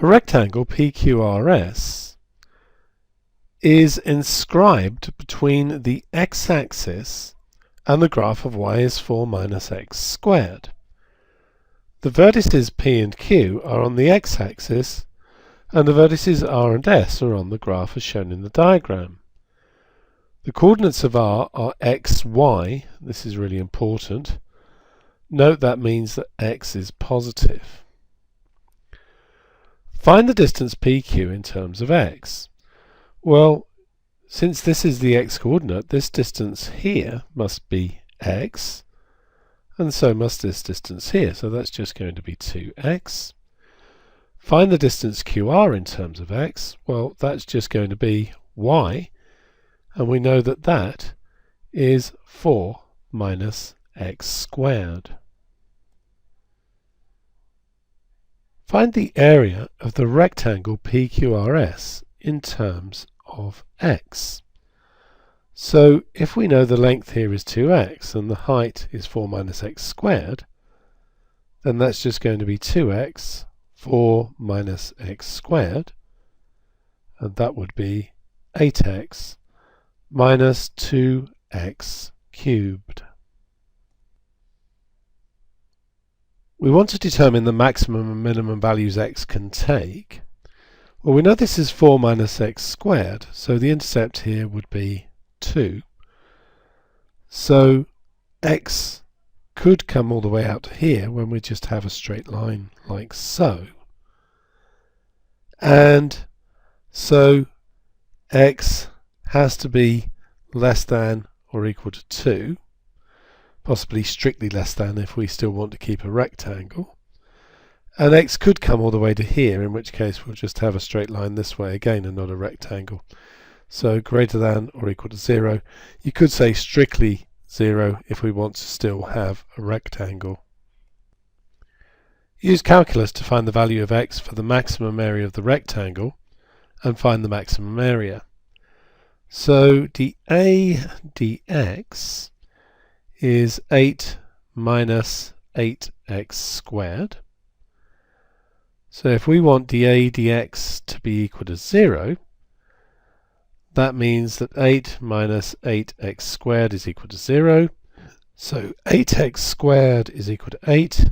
A rectangle PQRS is inscribed between the x-axis and the graph of y is 4 minus x squared. The vertices P and Q are on the x-axis and the vertices R and S are on the graph as shown in the diagram. The coordinates of R are x, y. This is really important. Note that means that x is positive. Find the distance PQ in terms of x. Well, since this is the x-coordinate, this distance here must be x, and so must this distance here. So that's just going to be 2x. Find the distance QR in terms of x. Well, that's just going to be y, and we know that that is 4 minus x squared. Find the area of the rectangle PQRS in terms of x. So if we know the length here is 2x and the height is 4 minus x squared, then that's just going to be 2x, 4 minus x squared, and that would be 8x minus 2x cubed. We want to determine the maximum and minimum values x can take. Well, we know this is 4 minus x squared, so the intercept here would be 2. So x could come all the way out to here when we just have a straight line like so. And so x has to be less than or equal to 2. Possibly strictly less than if we still want to keep a rectangle. And x could come all the way to here, in which case we'll just have a straight line this way again and not a rectangle. So greater than or equal to 0. You could say strictly 0 if we want to still have a rectangle. Use calculus to find the value of x for the maximum area of the rectangle and find the maximum area. So dA dx is 8 minus 8x squared. So if we want dA dx to be equal to 0, that means that 8 minus 8x squared is equal to 0. So 8x squared is equal to 8,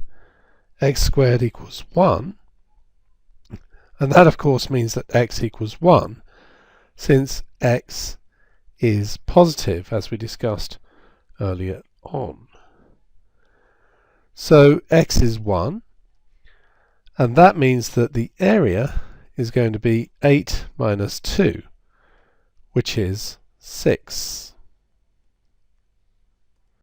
x squared equals 1. And that of course means that x equals 1, since x is positive, as we discussed earlier on. So x is 1, and that means that the area is going to be 8 minus 2, which is 6.